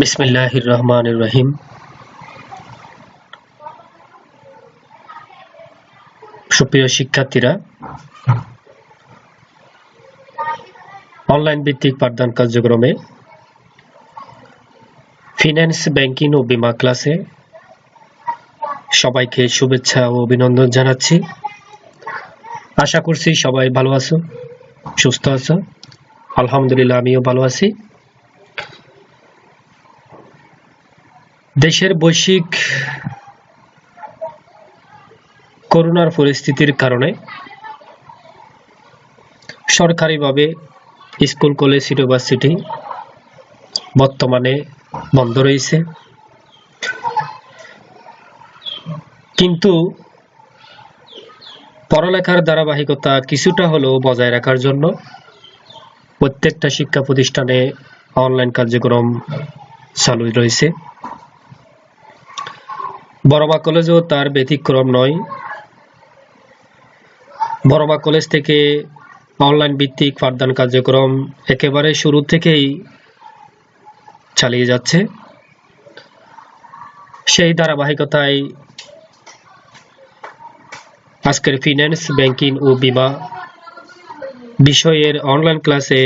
বিসমিল্লাহির রহমানির রহিম। সুপ্রিয় শিক্ষার্থীরা, অনলাইন ভিত্তিক পাঠদান কার্যক্রমে ফিন্যান্স, ব্যাংকিং ও বীমা ক্লাসে সবাইকে শুভেচ্ছা ও অভিনন্দন জানাচ্ছি। আশা করছি সবাই ভালো আছো, সুস্থ আছো। আলহামদুলিল্লাহ, আমিও ভালো আছি। দেশের বৈশ্বিক করোনার পরিস্থিতির কারণে সরকারিভাবে স্কুল, কলেজ, ইউনিভার্সিটি বর্তমানে বন্ধ রয়েছে, কিন্তু পড়ালেখার ধারাবাহিকতা কিছুটা হলেও বজায় রাখার জন্য প্রত্যেকটা শিক্ষা প্রতিষ্ঠানে অনলাইন কার্যক্রম চালু রয়েছে। বড়মা কলেজও তার ব্যতিক্রম নয়। বড়মা কলেজ থেকে অনলাইন ভিত্তিক পাঠদান কার্যক্রম একেবারে শুরু থেকেই চালিয়ে যাচ্ছে। সেই ধারাবাহিকতায় আজকের ফিন্যান্স, ব্যাংকিং ও বীমা বিষয়ের অনলাইন ক্লাসে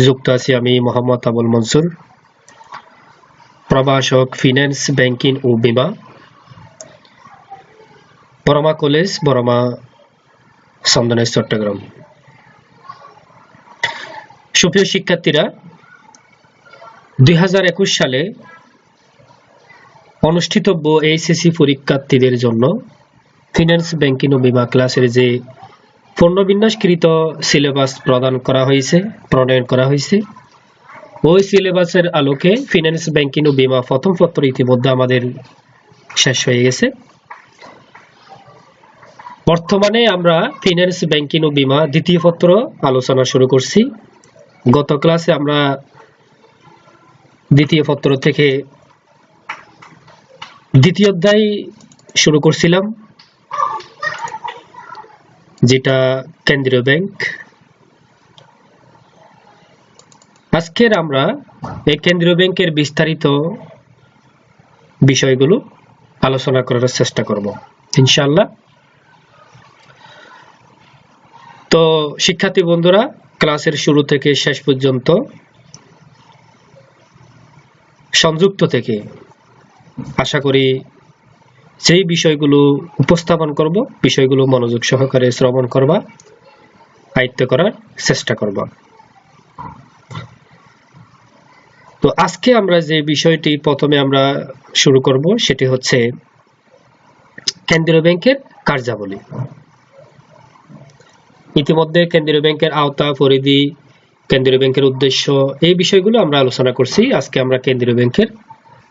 যুক্ত আছি আমি, মোহাম্মদ আবুল মনসুর, প্রভাষক, ফিন্যান্স, ব্যাংকিং ও বীমা, বড়মা কলেজ, বড়মা চন্দনের, চট্টগ্রাম। সুপ্রিয় শিক্ষার্থীরা, 2021 সালে অনুষ্ঠিতব্য এইচএসসি পরীক্ষার্থীদের জন্য ফিন্যান্স, ব্যাংকিং ও বীমা ক্লাসের যে পুনর্বিন্যাসকৃত সিলেবাস প্রণয়ন করা হয়েছে, ওই সিলেবাসের আলোকে ফিন্যান্স, ব্যাংকিং ও বীমা প্রথম পত্র ইতিমধ্যে আমাদের শেষ হয়ে গেছে। বর্তমানে আমরা ফিন্যান্স, ব্যাংকিং ও বীমা দ্বিতীয় পত্র আলোচনা শুরু করছি। গত ক্লাসে আমরা দ্বিতীয় পত্র থেকে দ্বিতীয় অধ্যায় শুরু করছিলাম, যেটা কেন্দ্রীয় ব্যাংক। আজকের আমরা এই কেন্দ্রীয় ব্যাংকের বিস্তারিত বিষয়গুলো আলোচনা করার চেষ্টা করব ইনশাআল্লাহ। তো শিক্ষার্থী বন্ধুরা, ক্লাসের শুরু থেকে শেষ পর্যন্ত সংযুক্ত থেকে আশা করি যেই বিষয়গুলো উপস্থাপন করব, বিষয়গুলো মনোযোগ সহকারে শ্রবণ করবা, আয়ত্ত করার চেষ্টা করবা। তো আজকে আমরা যে বিষয়টি প্রথমে আমরা শুরু করব সেটি হচ্ছে কেন্দ্রীয় ব্যাংকের কার্যাবলী। ইতিমধ্যে কেন্দ্রীয় ব্যাংকের আওতা, পরিধি, কেন্দ্রীয় ব্যাংকের উদ্দেশ্য, এই বিষয়গুলো আমরা আলোচনা করছি। আজকে আমরা কেন্দ্রীয় ব্যাংকের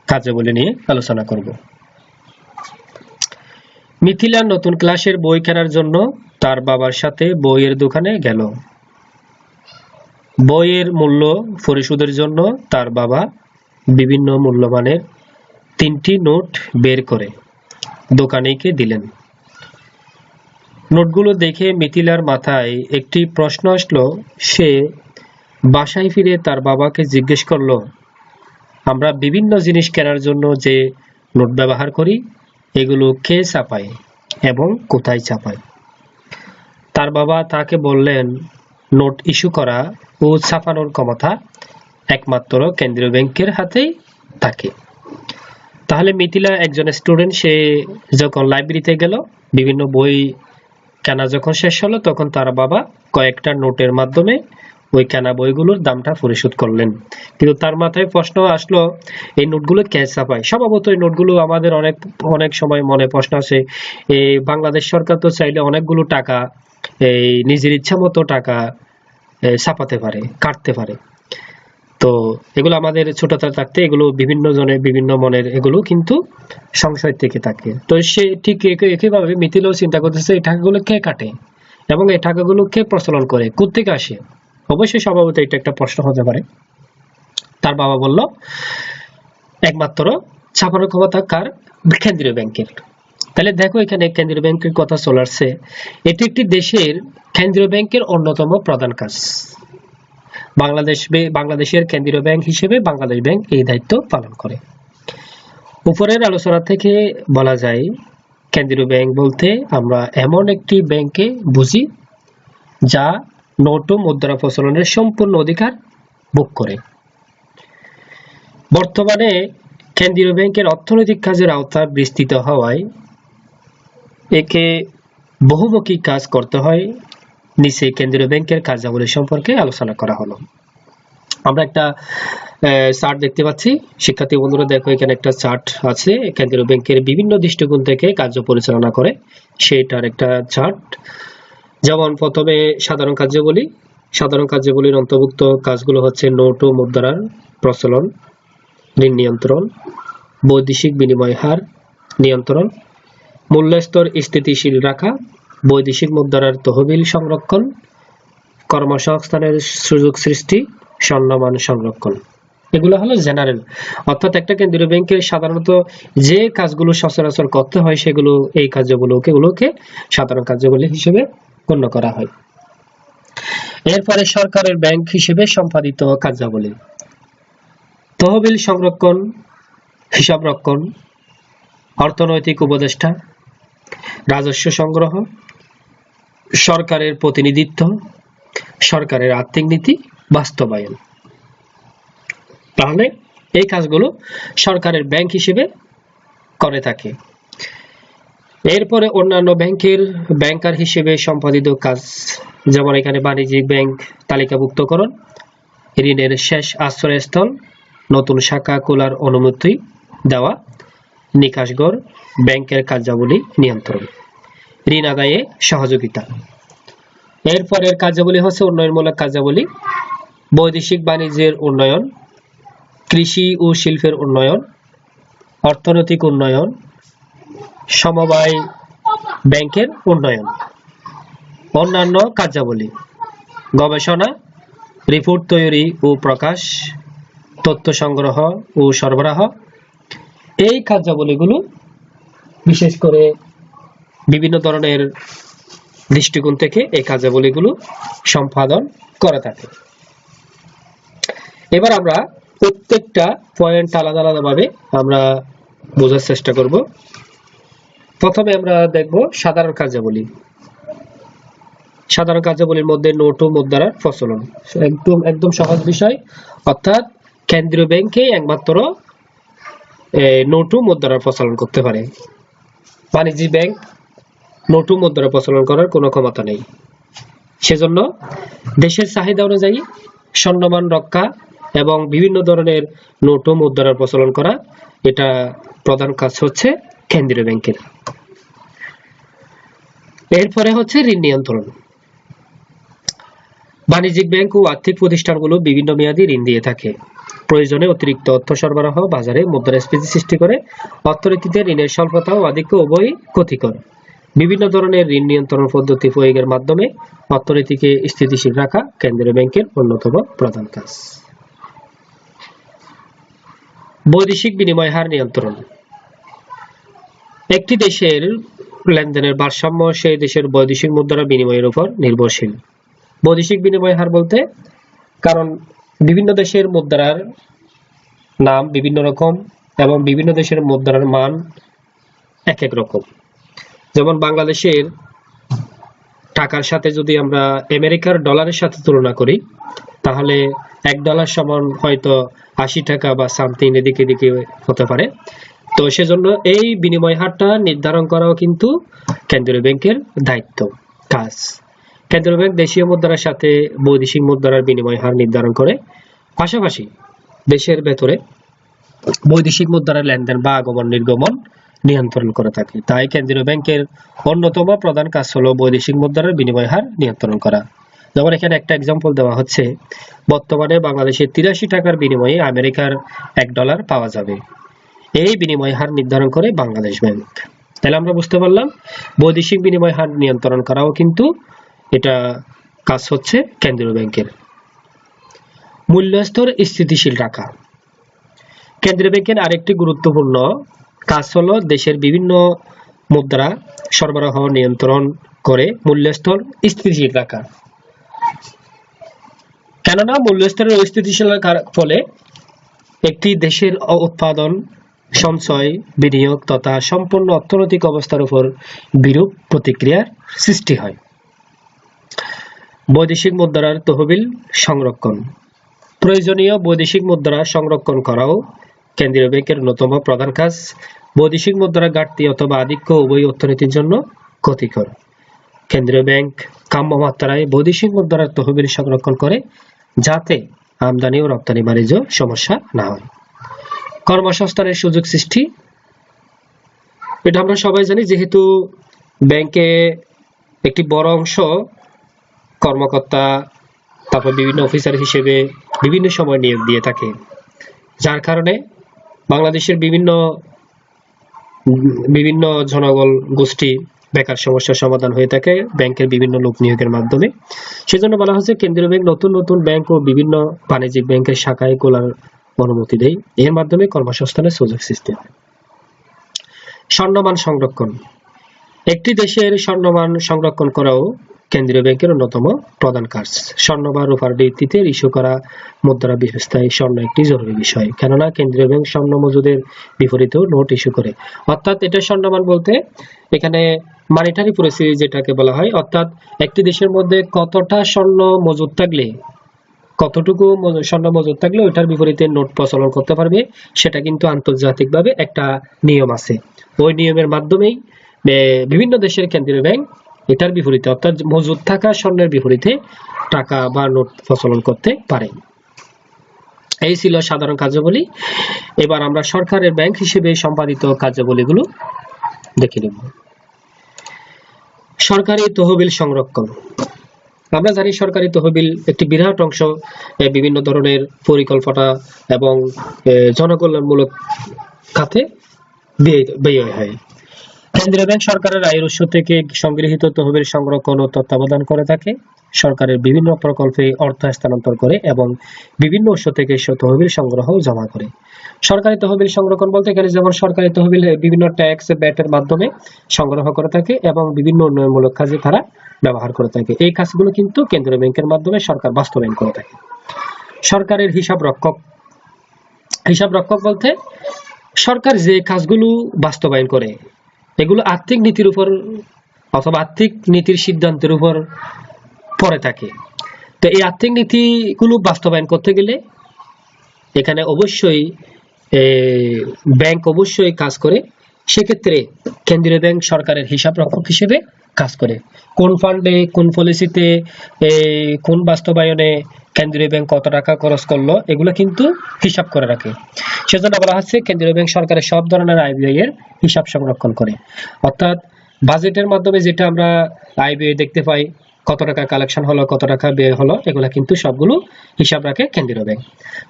কার্যাবলী নিয়ে আলোচনা করব। মিথিলা নতুন ক্লাসের বই কেনার জন্য তার বাবার সাথে বইয়ের দোকানে গেল। বইয়ের মূল্য পরিশোধের জন্য তার বাবা বিভিন্ন মূল্যমানের 3টি নোট বের করে দোকানিকে দিলেন। নোটগুলো দেখে মিথিলার মাথায় একটি প্রশ্ন আসলো। সে বাসায় ফিরে তার বাবাকে জিজ্ঞেস করলো, আমরা বিভিন্ন জিনিস কেনার জন্য যে নোট ব্যবহার করি, এগুলো কে ছাপায় এবং কোথায় ছাপায়? তার বাবা তাকে বললেন, নোট ইস্যু করা ও ছাপানোর ক্ষমতা একমাত্র কেন্দ্রীয় ব্যাংকের হাতেই থাকে। তাহলে মিথিলা একজন স্টুডেন্ট, সে যখন লাইব্রেরিতে গেল, বিভিন্ন বই কেনা যখন শেষ হলো, তখন তার বাবা কয়েকটা নোটের মাধ্যমে ওই কেনা বইগুলোর দামটা পরিশোধ করলেন। কিন্তু তার মাথায় প্রশ্ন আসলো, এই নোটগুলো কে ছাপায়? স্বভাবত এই নোটগুলো আমাদের অনেক সময় মনে প্রশ্ন আসে, এই বাংলাদেশ সরকার তো চাইলে অনেকগুলো টাকা এই নিজের ইচ্ছা মতো টাকা ছাপাতে পারে, কাটতে পারে। তো এগুলো আমাদের ছোটতা থাকতে এগুলো বিভিন্ন জনের বিভিন্ন মনের এগুলো কিন্তু সংশয় থেকে থাকে। তো সে ঠিক একইভাবে মিথিলাও চিন্তা করতেছে, এই টাকাগুলো কে কাটে এবং এই টাকাগুলো কে প্রচলন করে, কোত্থেকে আসে? অবশ্যই স্বভাবত এটা একটা প্রশ্ন হতে পারে। তার বাবা বলল, একমাত্র ছাপানোর ক্ষমতা কার? কেন্দ্রীয় ব্যাংকের। তাহলে দেখো, এখানে কেন্দ্রীয় ব্যাংকের কথা চলে আসছে। এটি একটি দেশের কেন্দ্রীয় ব্যাংকের অন্যতম প্রধান কাজ। বাংলাদেশের কেন্দ্রীয় ব্যাংক হিসেবে বাংলাদেশ ব্যাংক এই দায়িত্ব পালন করে। উপরের আলোচনা থেকে বলা যায় কেন্দ্রীয় ব্যাংক বলতে আমরা এমন একটি ব্যাংককে বুঝি যা নোট ও মুদ্রা প্রচলনের সম্পূর্ণ অধিকার ভোগ করে। বর্তমানে কেন্দ্রীয় ব্যাংকের অর্থনৈতিক কাজের আওতা বিস্তৃত হওয়ায় একে বহুমুখী কাজ করতে হয়। নিচে কেন্দ্রীয় ব্যাংকের কার্যাবলী সম্পর্কে আলোচনা করা হলো। আমরা একটা চার্ট দেখতে পাচ্ছি। শিক্ষার্থী বন্ধুরা দেখো, এখানে একটা চার্ট আছে কেন্দ্রীয় ব্যাংকের বিভিন্ন দৃষ্টিকোণ থেকে কার্য পরিচালনা করে সেটার একটা চার্ট। যেমন প্রথমে সাধারণ কার্যাবলীর অন্তর্ভুক্ত কাজগুলো হচ্ছে নোট ও মুদ্রার প্রচলন, ঋণ নিয়ন্ত্রণ, বৈদেশিক বিনিময় হার নিয়ন্ত্রণ, মূল্যস্তর স্থিতিশীল রাখা, বৈদেশিক মুদ্রার তহবিল সংরক্ষণ, কর্মসংস্থানের সুযোগ সৃষ্টি, স্বর্ণমান সংরক্ষণ। এগুলো হলো জেনারেল, অর্থাৎ একটা কেন্দ্রীয় ব্যাংকের সাধারণত যে কাজগুলো সচরাচর করতে হয় সেগুলো এই কার্যগুলোকে সাধারণ কার্যাবলী হিসেবে গণ্য করা হয়। এরপরে সরকারের ব্যাংক হিসেবে সম্পাদিত কার্যাবলী: তহবিল সংরক্ষণ, হিসাব রক্ষণ, অর্থনৈতিক উপদেষ্টা, রাজস্ব সংগ্রহ, সরকারের প্রতিনিধিত্ব, সরকারের আর্থিক নীতি বাস্তবায়ন। তাহলে এই কাজগুলো সরকারের ব্যাংক হিসেবে করে থাকে। এরপরে অন্যান্য ব্যাংকার হিসেবে সম্পাদিত কাজ, যেমন এখানে বাণিজ্যিক ব্যাংক তালিকাভুক্তকরণ, ঋণের শেষ আশ্রয়স্থল, নতুন শাখা খোলার অনুমতি দেওয়া, নিকাশঘর, ব্যাংকের কার্যাবলী নিয়ন্ত্রণ, ঋণ আদায়ে সহযোগিতা। এরপরের কার্যাবলী হচ্ছে উন্নয়নমূলক কার্যাবলী: বৈদেশিক বাণিজ্যের উন্নয়ন, কৃষি ও শিল্পের উন্নয়ন, অর্থনৈতিক উন্নয়ন, সমবায় ব্যাংকের উন্নয়ন। অন্যান্য কার্যাবলী: গবেষণা, রিপোর্ট তৈরি ও প্রকাশ, তথ্য সংগ্রহ ও সরবরাহ। এই কার্যাবলীগুলো বিশেষ করে বিভিন্ন ধরনের দৃষ্টিকোণ থেকে এই কার্যাবলীগুলো সম্পাদন করে থাকে। এবার আমরা প্রত্যেকটা পয়েন্ট আলাদা আলাদাভাবে আমরা বোঝার চেষ্টা করব। প্রথমে আমরা দেখব সাধারণ কার্যাবলী। সাধারণ কার্যাবলীর মধ্যে নোট ও মুদ্রার প্রচলন, একদম সহজ বিষয়, অর্থাৎ কেন্দ্রীয় ব্যাংকে একমাত্র নোট ও মুদ্রার প্রচলন করতে পারে। বাণিজ্যিক ব্যাংক নোট ও মুদ্রার প্রচলন করার কোনো ক্ষমতা নেই। সেজন্য দেশের চাহিদা অনুযায়ী স্বর্ণমান রক্ষা এবং বিভিন্ন ধরনের নোট ও মুদ্রার প্রচলন করা, এটা প্রধান কাজ হচ্ছে কেন্দ্রীয় ব্যাংকের। এরপরে হচ্ছে ঋণ নিয়ন্ত্রণ। বাণিজ্যিক ব্যাংক ও আর্থিক প্রতিষ্ঠানগুলো বিভিন্ন মেয়াদী ঋণ দিয়ে থাকে। প্রয়োজনে অতিরিক্ত অর্থ সরবরাহ বাজারে মুদ্রাস্ফীতি সৃষ্টি করে। অর্থনীতিতে ঋণের স্বল্পতা ও আধিক্য উভয়ই ক্ষতিকর। বিভিন্ন ধরনের ঋণ নিয়ন্ত্রণ পদ্ধতি প্রয়োগের মাধ্যমে অর্থনীতিকে স্থিতিশীল রাখা কেন্দ্রীয় ব্যাংকের অন্যতম প্রধান কাজ। বৈদেশিক বিনিময় হার নিয়ন্ত্রণ। একটি দেশের লেনদেনের ভারসাম্য সেই দেশের বৈদেশিক মুদ্রা বিনিময়ের উপর নির্ভরশীল। বৈদেশিক বিনিময় হার বলতে, কারণ বিভিন্ন দেশের মুদ্রার নাম বিভিন্ন রকম এবং বিভিন্ন দেশের মুদ্রার মান এক এক রকম। যেমন বাংলাদেশের টাকার সাথে যদি আমরা আমেরিকার ডলারের সাথে তুলনা করি, তাহলে $1 সমান হয়তো 80 টাকা বা সামথিং এদিকে হতে পারে। তো সেজন্য এই বিনিময় হারটা নির্ধারণ করাও কিন্তু কেন্দ্রীয় ব্যাংকের দায়িত্ব, কাজ। কেন্দ্রীয় ব্যাংক দেশীয় মুদ্রার সাথে বৈদেশিক মুদ্রার বিনিময় হার নির্ধারণ করে, পাশাপাশি দেশের ভেতরে বৈদেশিক মুদ্রার লেনদেন বা আগমন নির্গমন নিয়ন্ত্রণ করে থাকে। তাই কেন্দ্রীয় ব্যাংকের অন্যতম প্রধান কাজ হলো বৈদেশিক মুদ্রার বিনিময় হার নিয়ন্ত্রণ করা। যেমন এখানে একটা এক্সাম্পল দেওয়া হচ্ছে, বর্তমানে বাংলাদেশের 83 টাকার বিনিময়ে আমেরিকার $1 পাওয়া যাবে। এই বিনিময় হার নির্ধারণ করে বাংলাদেশ ব্যাংক। তাহলে আমরা বুঝতে পারলাম বৈদেশিক বিনিময় হার নিয়ন্ত্রণ করাও কিন্তু এটা কাজ হচ্ছে কেন্দ্রীয় ব্যাংকের। মূল্যস্তর স্থিতিশীল রাখা। কেন্দ্রীয় ব্যাংকের আরেকটি গুরুত্বপূর্ণ কাজ হলো দেশের বিভিন্ন মুদ্রা সরবরাহ নিয়ন্ত্রণ করে মূল্যস্তর স্থিতিশীল রাখা। কেননা মূল্যস্তরের অস্থিতিশীলতার ফলে একটি দেশের উৎপাদন, সঞ্চয়, বিনিয়োগ তথা সম্পূর্ণ অর্থনৈতিক অবস্থার উপর বিরূপ প্রতিক্রিয়ার সৃষ্টি হয়। বৈদেশিক মুদ্রার তহবিল সংরক্ষণ। প্রয়োজনীয় বৈদেশিক মুদ্রা সংরক্ষণ করাও কেন্দ্রীয় ব্যাংকের অন্যতম প্রধান কাজ। বৈদেশিক মুদ্রার ঘাটতি অথবা আধিক্য উভয় অর্থনীতির জন্য ক্ষতিকর। কেন্দ্রীয় ব্যাংক কাম্য মাত্রায় বৈদেশিক মুদ্রার তহবিল সংরক্ষণ করে, যাতে আমদানি ও রপ্তানি বাণিজ্য সমস্যা না হয়। কর্মসংস্থানের সুযোগ সৃষ্টি। এটা আমরা সবাই জানি, যেহেতু ব্যাংকে একটি বড় অংশ কর্মকর্তা, তারপর বিভিন্ন অফিসার হিসেবে বিভিন্ন সময় নিয়োগ দিয়ে থাকে, যার কারণে বাংলাদেশের বিভিন্ন জনগণ গোষ্ঠী বেকার সমস্যার সমাধান হয়ে থাকে ব্যাংকের বিভিন্ন লোক নিয়োগের মাধ্যমে। সেজন্য বলা হচ্ছে কেন্দ্রীয় ব্যাংক নতুন নতুন ব্যাংক ও বিভিন্ন বাণিজ্যিক ব্যাংকের শাখায় খোলার অনুমতি দেয়। এর মাধ্যমে কর্মসংস্থানের সুযোগ সৃষ্টি হয়। স্বর্ণমান সংরক্ষণ। একটি দেশের স্বর্ণমান সংরক্ষণ করাও কেন্দ্রীয় ব্যাংকের অন্যতম প্রধান কাজ। স্বর্ণ বা রূপার ভিত্তিতে ইস্যু করা মুদ্রা ব্যবস্থায় স্বর্ণ একটি জরুরি বিষয়, কেননা কেন্দ্রীয় ব্যাংক স্বর্ণ মজুদের বিপরীতেও নোট ইস্যু করে। অর্থাৎ এটা স্বর্ণমান বলতে এখানে মানিটারি পরিস্থিতি যেটাকে বলা হয়, অর্থাৎ একটি দেশের মধ্যে কতটা স্বর্ণ মজুদ থাকলে, কতটুকু স্বর্ণ মজুদ থাকলে ওইটার বিপরীতে নোট প্রচলন করতে পারবে, সেটা কিন্তু আন্তর্জাতিকভাবে একটা নিয়ম আছে। ওই নিয়মের মাধ্যমেই বিভিন্ন দেশের কেন্দ্রীয় ব্যাংক এটার বিপরীতে, অর্থাৎ মজুদ থাকা স্বর্ণের বিপরীতে টাকা বা নোট প্রচলন করতে পারে। এই ছিল সাধারণ কার্যাবলী। এবার আমরা সরকারের ব্যাংক হিসেবে সম্পাদিত কার্যাবলীগুলো দেখে নেব। সরকারি তহবিল সংরক্ষণ। আমরা জানি সরকারি তহবিল একটি বিরাট অংশ বিভিন্ন ধরনের পরিকল্পনা এবং জনকল্যাণমূলক খাতে ব্যয় হয়। কেন্দ্রীয় ব্যাংক সরকারের আয়ের উৎস থেকে সংগৃহীত তহবিল সংরক্ষণ ও তত্ত্বাবধান করে থাকে। সরকারের বিভিন্ন প্রকল্পে অর্থ স্থানান্তর করে এবং বিভিন্ন উৎস থেকে তহবিল সংগ্রহ ও জমা করে। সরকারি তহবিল সংরক্ষণ বলতে গেলে যেমন সরকারি তহবিল বিভিন্ন ট্যাক্স, ব্যাটের মাধ্যমে সংগ্রহ করে থাকে এবং বিভিন্ন উন্নয়নমূলক কাজে তারা ব্যবহার করে থাকে। এই কাজগুলো কিন্তু কেন্দ্রীয় ব্যাংকের মাধ্যমে সরকার বাস্তবায়ন করে থাকে। সরকারের হিসাব রক্ষক। হিসাব রক্ষক বলতে সরকার যে কাজগুলো বাস্তবায়ন করে এগুলো আর্থিক নীতির উপর অথবা আর্থিক নীতির সিদ্ধান্তের উপর পড়ে থাকে। তো এই আর্থিক নীতিগুলো বাস্তবায়ন করতে গেলে এখানে অবশ্যই ব্যাংক অবশ্যই কাজ করে। সেক্ষেত্রে কেন্দ্রীয় ব্যাংক সরকারের হিসাব রক্ষক হিসেবে কাজ করে। কোন ফান্ডে, কোন পলিসিতে, কোন বাস্তবায়নে কেন্দ্রীয় ব্যাংক কত টাকা খরচ করলো, এগুলো কিন্তু হিসাব করে রাখে। সেজন্য বলা হচ্ছে কেন্দ্রীয় ব্যাংক সরকারের সব ধরনের আয় ব্যয়ের হিসাব সংরক্ষণ করে। অর্থাৎ বাজেটের মাধ্যমে যেটা আমরা আয় ব্যয় দেখতে পাই, কত টাকা কালেকশন হলো, কত টাকা ব্যয় হলো, এগুলা কিন্তু সবগুলো হিসাব রাখে কেন্দ্রীয় ব্যাংক।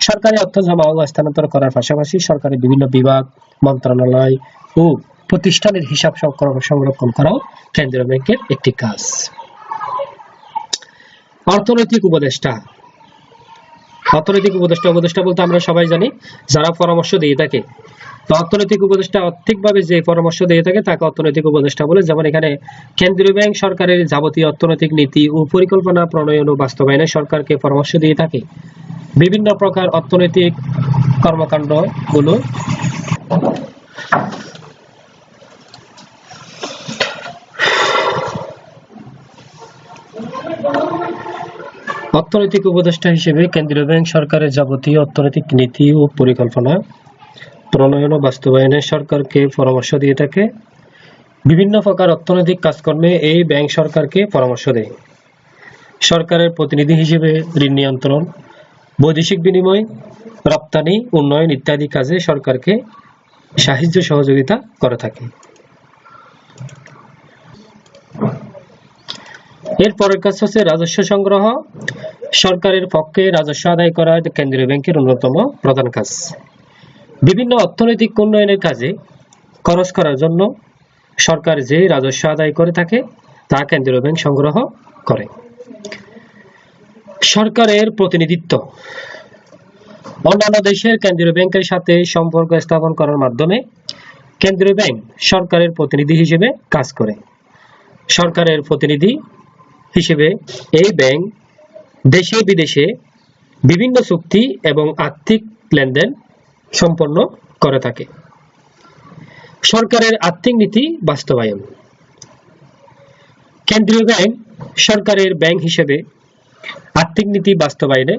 সরকারি অর্থ জমা ও স্থানান্তর করার পাশাপাশি সরকারের বিভিন্ন বিভাগ, মন্ত্রণালয় ও প্রতিষ্ঠানের হিসাব সংরক্ষণ করাও কেন্দ্রীয় ব্যাংকের একটি কাজ। অর্থনৈতিক উপদেষ্টা। অর্থনৈতিক উপদেষ্টা বলতে আমরা সবাই জানি যারা পরামর্শ দিয়ে থাকে। তো অর্থনৈতিক উপদেষ্টা আর্থিকভাবে যে পরামর্শ দিয়ে থাকে তাকে অর্থনৈতিক উপদেষ্টা বলে। যেমন এখানে কেন্দ্রীয় ব্যাংক সরকারের যাবতীয় অর্থনৈতিক নীতি ও পরিকল্পনা প্রণয়ন ও বাস্তবায়নে সরকারকে পরামর্শ দিয়ে থাকে। বিভিন্ন প্রকার অর্থনৈতিক কর্মকাণ্ডগুলো অর্থনৈতিক উপদেষ্টা হিসেবে কেন্দ্রীয় ব্যাংক সরকারের যাবতীয় অর্থনৈতিক নীতি ও পরিকল্পনা প্রণয়ন ও বাস্তবায়নে সরকারকে পরামর্শ দিয়ে থাকে। বিভিন্ন প্রকার অর্থনৈতিক কাজকর্মে এই ব্যাংক সরকারকে পরামর্শ দেয়। সরকারের প্রতিনিধি হিসেবে ঋণ নিয়ন্ত্রণ, বৈদেশিক বিনিময়, রপ্তানি, উন্নয়ন ইত্যাদি কাজে সরকারকে সাহায্য সহযোগিতা করে থাকে। এর পরের কাজ হচ্ছে রাজস্ব সংগ্রহ। সরকারের পক্ষে রাজস্ব আদায় করা কেন্দ্রীয় ব্যাংকের অন্যতম প্রধান কাজ। বিভিন্ন অর্থনৈতিক উন্নয়নের কাজে খরচ করার জন্য সরকার যে রাজস্ব আদায় করে থাকে তা কেন্দ্রীয় ব্যাংক সংগ্রহ করে। সরকারের প্রতিনিধিত্ব। অন্যান্য দেশের কেন্দ্রীয় ব্যাংকের সাথে সম্পর্ক স্থাপন করার মাধ্যমে কেন্দ্রীয় ব্যাংক সরকারের প্রতিনিধি হিসেবে কাজ করে। সরকারের প্রতিনিধি হিসেবে এই ব্যাংক দেশে বিদেশে বিভিন্ন চুক্তি এবং আর্থিক লেনদেন সম্পন্ন করে থাকে। সরকারের আর্থিক নীতি বাস্তবায়ন। কেন্দ্রীয় ব্যাংক সরকারের ব্যাংক হিসেবে আর্থিক নীতি বাস্তবায়নে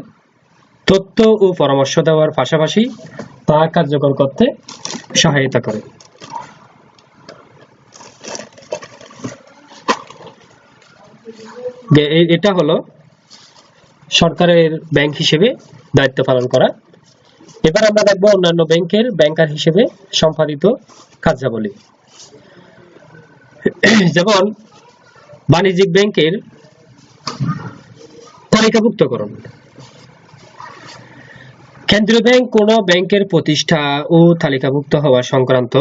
তথ্য ও পরামর্শ দেওয়ার পাশাপাশি তা কার্যকর করতে সহায়তা করে। এটা হলো সরকারের ব্যাংক হিসেবে দায়িত্ব পালন করা। এবার আমরা দেখব অন্যান্য ব্যাংকের ব্যাংকার হিসেবে সম্পাদিত কার্যাবলী। যেমন বাণিজ্যিক ব্যাংকের তালিকাভুক্তকরণ। কেন্দ্রীয় ব্যাংক কোন ব্যাংকের প্রতিষ্ঠা ও তালিকাভুক্ত হওয়া সংক্রান্ত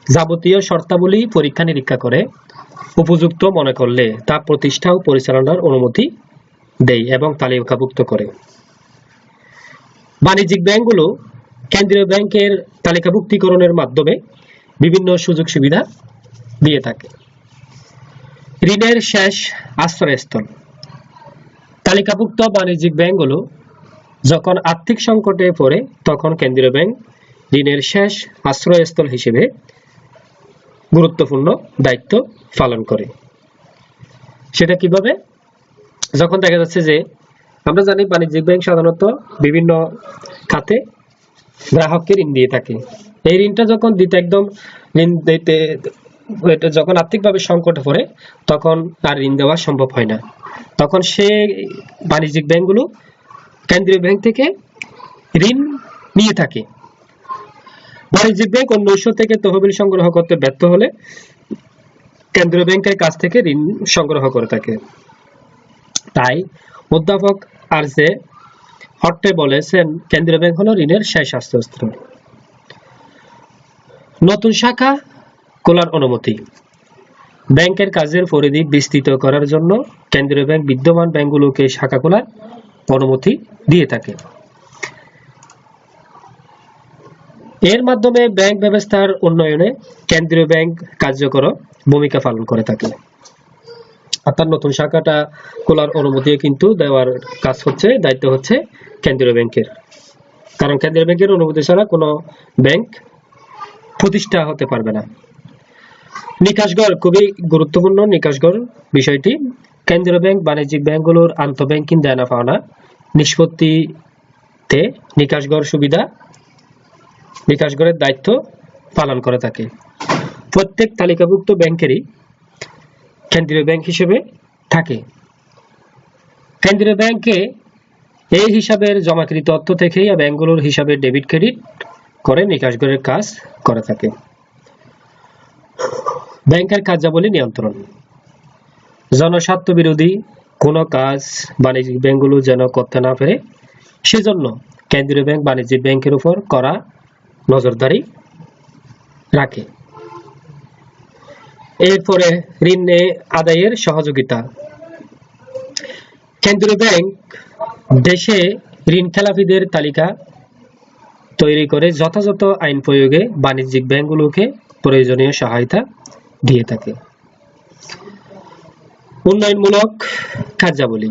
যাবতীয় শর্তাবলী পরীক্ষা নিরীক্ষা করে উপযুক্ত মনে করলে তা প্রতিষ্ঠা ও পরিচালনার অনুমতি দেয় এবং তালিকাভুক্ত করে। বাণিজ্যিক ব্যাংকগুলো কেন্দ্রীয় ব্যাংকের তালিকাভুক্তিকরণের মাধ্যমে বিভিন্ন সুযোগ সুবিধা দিয়ে থাকে। ঋণের শেষ আশ্রয়স্থল। তালিকাভুক্ত বাণিজ্যিক ব্যাংকগুলো যখন আর্থিক সংকটে পড়ে তখন কেন্দ্রীয় ব্যাংক ঋণের শেষ আশ্রয়স্থল হিসেবে গুরুত্বপূর্ণ দায়িত্ব পালন করে। সেটা কিভাবে? যখন দেখা যাচ্ছে যে আমরা জানি বাণিজ্যিক ব্যাংক সাধারণত বিভিন্ন খাতে গ্রাহককে ঋণ দিয়ে থাকে। এই ঋণটা যখন দিতে ঋণ দিতে যখন আর্থিকভাবে সংকটে পড়ে তখন আর ঋণ দেওয়া সম্ভব হয় না। তখন সে বাণিজ্যিক ব্যাংকগুলো কেন্দ্রীয় ব্যাংক থেকে ঋণ নিয়ে থাকে। বাণিজ্যিক ব্যাংক অন্য উৎস থেকে তহবিল সংগ্রহ করতে ব্যর্থ হলে কেন্দ্রীয় ব্যাংকের কাছ থেকে ঋণ সংগ্রহ করে থাকে। তাই অধ্যাপক আরজে হট্টে বলেছেন, কেন্দ্রীয় ব্যাংক হলো ঋণের শেষ আশ্রয়স্থল। নতুন শাখা খোলার অনুমতি। ব্যাংকের কাজের পরিধি বিস্তৃত করার জন্য কেন্দ্রীয় ব্যাংক বিদ্যমান ব্যাংকগুলোকে শাখা খোলার অনুমতি দিয়ে থাকে। এর মাধ্যমে ব্যাংক ব্যবস্থার উন্নয়নে কেন্দ্রীয় ব্যাংক কার্যকর ভূমিকা পালন করে থাকে। অর্থাৎ নতুন শাখাটা খোলার অনুমতি কিন্তু দেওয়ার কাজ হচ্ছে, দায়িত্ব হচ্ছে কেন্দ্রীয় ব্যাংকের। কারণ কেন্দ্রীয় ব্যাংকের অনুমতি ছাড়া কোনো ব্যাংক প্রতিষ্ঠা হতে পারবে না। নিকাশঘর খুবই গুরুত্বপূর্ণ। নিকাশঘর বিষয়টি কেন্দ্রীয় ব্যাংক বাণিজ্যিক ব্যাংকগুলোর আন্তঃব্যাংকিং দেনা পাওনা নিষ্পত্তিতে নিকাশঘরের দায়িত্ব পালন করে থাকে। প্রত্যেক তালিকাভুক্ত ব্যাংকেরই কেন্দ্রীয় ব্যাংক হিসেবে থাকে। কেন্দ্রীয় ব্যাংকে এই হিসাবের জমাকৃত অর্থ থেকেই ব্যাংকগুলোর হিসাবে ডেবিট ক্রেডিট করে নিকাশঘরের কাজ করে থাকে। ব্যাংকের কার্যাবলী নিয়ন্ত্রণ। জনস্বার্থ বিরোধী কোনো কাজ বাণিজ্যিক ব্যাংকগুলো যেন করতে না পারে সেজন্য কেন্দ্রীয় ব্যাংক বাণিজ্যিক ব্যাংকের উপর কড়া নজরদারি রাখে। এরপরে ঋণ আদায়ের সহযোগিতা। কেন্দ্রীয় ব্যাংক দেশে ঋণ খেলাপিদের তালিকা তৈরি করে যথাযথ আইন প্রয়োগে বাণিজ্যিক ব্যাংকগুলোকে প্রয়োজনীয় সহায়তা দিয়ে থাকে। উন্নয়নমূলক কার্যাবলী।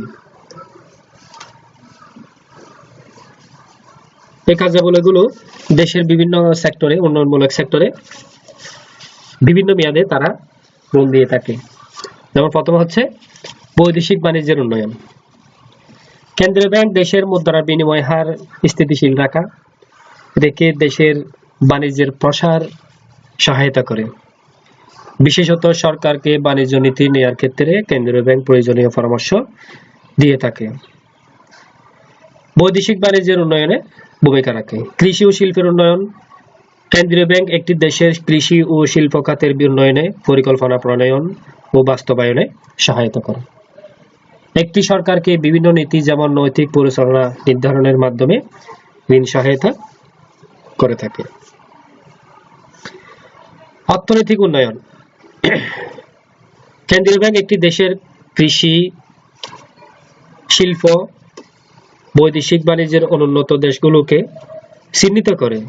এই কার্যাবলীগুলো দেশের বিভিন্ন সেক্টরে, উন্নয়নমূলক সেক্টরে বিভিন্ন মেয়াদে তারা ঋণ দিয়ে থাকে। যেমন প্রথম হচ্ছে বৈদেশিক বাণিজ্যের উন্নয়ন। কেন্দ্রীয় ব্যাংক দেশের মুদ্রার বিনিময় হার স্থিতিশীল রেখে দেশের বাণিজ্যের প্রসার সহায়তা করে। বিশেষত সরকারকে বাণিজ্য নীতি নেওয়ার ক্ষেত্রে কেন্দ্রীয় ব্যাংক প্রয়োজনীয় পরামর্শ দিয়ে থাকে। বৈদেশিক বাণিজ্যের উন্নয়নে ভূমিকা রাখে। কৃষি ও শিল্পের উন্নয়ন। কেন্দ্রীয় ব্যাংক একটি দেশের কৃষি ও শিল্প খাতের উন্নয়নে পরিকল্পনা প্রণয়ন ও বাস্তবায়নে সহায়তা করে। একটি সরকারকে বিভিন্ন নীতি যেমন নৈতিক পরিচালনা নির্ধারণের মাধ্যমে ঋণ সহায়তা করে থাকে। অর্থনৈতিক উন্নয়ন। কেন্দ্রীয় ব্যাংক একটি দেশের কৃষি, শিল্প, বৈদেশিক বাণিজ্যের অনুন্নত দেশগুলোকে চিহ্নিত করে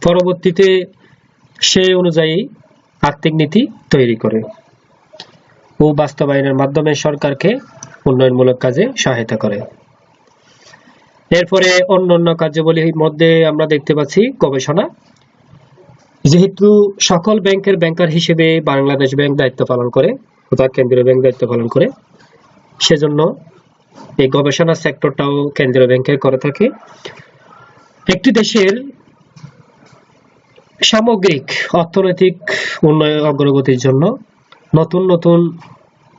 পরবর্তীতে সে অনুযায়ী আর্থিক নীতি তৈরি করে ও বাস্তবায়নের মাধ্যমে সরকারকে উন্নয়নমূলক কাজে সহায়তা করে। এরপরে অন্যান্য কার্যাবলীর মধ্যে আমরা দেখতে পাচ্ছি গবেষণা। যেহেতু সকল ব্যাংকের ব্যাংকার হিসেবে বাংলাদেশ ব্যাংক দায়িত্ব পালন করে অর্থাৎ কেন্দ্রীয় ব্যাংক দায়িত্ব পালন করে, সেজন্য এই গবেষণা সেক্টরটাও কেন্দ্রীয় ব্যাংকের করে থাকে। একটি দেশের সামগ্রিক অর্থনৈতিক উন্নয়ন অগ্রগতির জন্য নতুন নতুন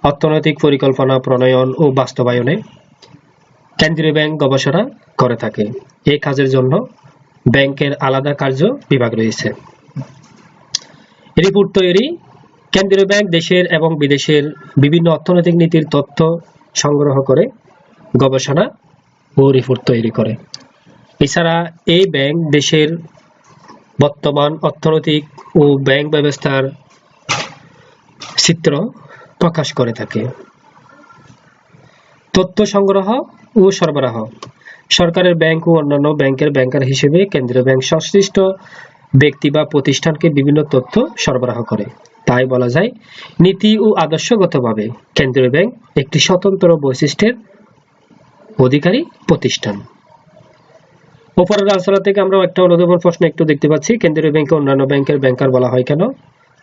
অর্থনৈতিক পরিকল্পনা প্রণয়ন ও বাস্তবায়নে কেন্দ্রীয় ব্যাংক গবেষণা করে থাকে। এই কাজের জন্য ব্যাংকের আলাদা কার্য বিভাগ রয়েছে। রিপোর্ট তৈরি। কেন্দ্রীয় ব্যাংক দেশের এবং বিদেশের বিভিন্ন অর্থনৈতিক নীতির তথ্য সংগ্রহ করে গবেষণা ও রিপোর্ট তৈরি করে। এছাড়া এই ব্যাংক দেশের বর্তমান অর্থনৈতিক ও ব্যাংক ব্যবস্থার চিত্র প্রকাশ করে থাকে। তথ্য সংগ্রহ ও সরবরাহ। সরকারের ব্যাংক ও অন্যান্য ব্যাংকের ব্যাংকার হিসেবে কেন্দ্রীয় ব্যাংক সংশ্লিষ্ট ব্যক্তি বা প্রতিষ্ঠানকে বিভিন্ন তথ্য সরবরাহ করে। তাই বলা যায় নীতি ও আদর্শগতভাবে কেন্দ্রীয় ব্যাংক একটি স্বতন্ত্র বৈশিষ্ট্যের অধিকারী প্রতিষ্ঠান। উপরের আলোচনা থেকে আমরা একটা অনুধাবন প্রশ্ন একটু দেখতে পাচ্ছি, কেন্দ্রীয় ব্যাংকে অন্যান্য ব্যাংকের ব্যাংকার বলা হয় কেন?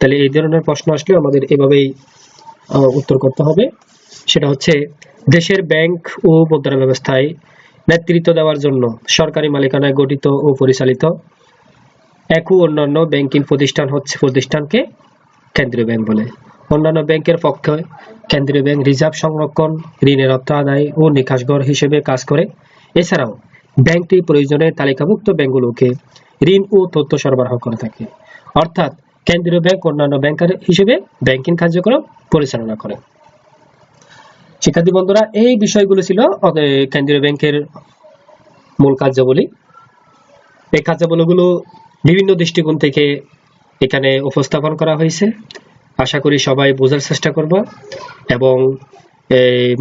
তাহলে এই ধরনের প্রশ্ন আসলে আমাদের এভাবেই উত্তর করতে হবে। সেটা হচ্ছে দেশের ব্যাংক ও মুদ্রা ব্যবস্থায় নেতৃত্ব দেওয়ার জন্য সরকারি মালিকানায় গঠিত ও পরিচালিত এক ও অন্যান্য ব্যাংকিং প্রতিষ্ঠানকে কেন্দ্রীয় ব্যাংক বলে। অন্যান্য ব্যাংকের পক্ষে কেন্দ্রীয় ব্যাংক রিজার্ভ সংরক্ষণ, ঋণের অর্থ আদায় ও নিকাশঘর হিসেবে কাজ করে। এছাড়াও ব্যাংকটি প্রয়োজনে তালিকাভুক্ত ব্যাংকগুলোকে ঋণ ও তথ্য সরবরাহ করে থাকে। অর্থাৎ কেন্দ্রীয় ব্যাংক অন্যান্য ব্যাংকার হিসেবে ব্যাংকিং কার্যক্রম পরিচালনা করে। শিক্ষার্থী বন্ধুরা, এই বিষয়গুলো ছিল কেন্দ্রীয় ব্যাংকের মূল কার্যাবলী। এই কার্যাবলীগুলো বিভিন্ন দৃষ্টিকোণ থেকে এখানে উপস্থাপন করা হয়েছে। আশা করি সবাই বোঝার চেষ্টা করবা এবং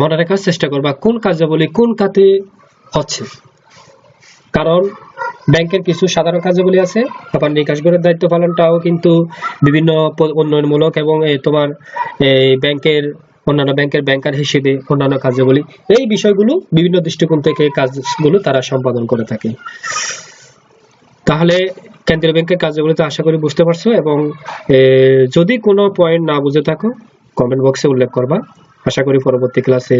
মনে রাখার চেষ্টা করবা কোন কার্যাবলী কোন খাতে হচ্ছে। কারণ ব্যাংকের কিছু সাধারণ কার্যাবলী আছে, আবার নিকাশঘরের দায়িত্ব পালনটাও কিন্তু বিভিন্ন উন্নয়নমূলক এবং তোমার ব্যাংকের অন্যান্য ব্যাংকের ব্যাংকার হিসেবে অন্যান্য কার্যাবলী, এই বিষয়গুলো বিভিন্ন দৃষ্টিকোণ থেকে কাজগুলো তারা সম্পাদন করে থাকে। তাহলে কেন্দ্রীয় ব্যাংকের কার্যাবলী তো আশা করি বুঝতে পারছো, এবং যদি কোনো পয়েন্ট না বুঝে থাকো কমেন্ট বক্সে উল্লেখ করবা। আশা করি পরবর্তী ক্লাসে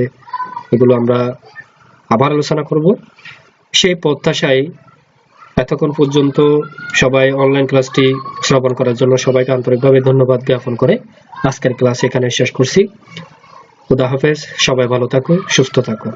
এগুলো আমরা আবার আলোচনা করব। সেই প্রত্যাশায় এতক্ষণ পর্যন্ত সবাই অনলাইন ক্লাসটি শ্রবণ করার জন্য সবাইকে আন্তরিকভাবে ধন্যবাদ জ্ঞাপন করে আজকের ক্লাস এখানে শেষ করছি। খুদা হাফেজ। সবাই ভালো থাকো, সুস্থ থাকো।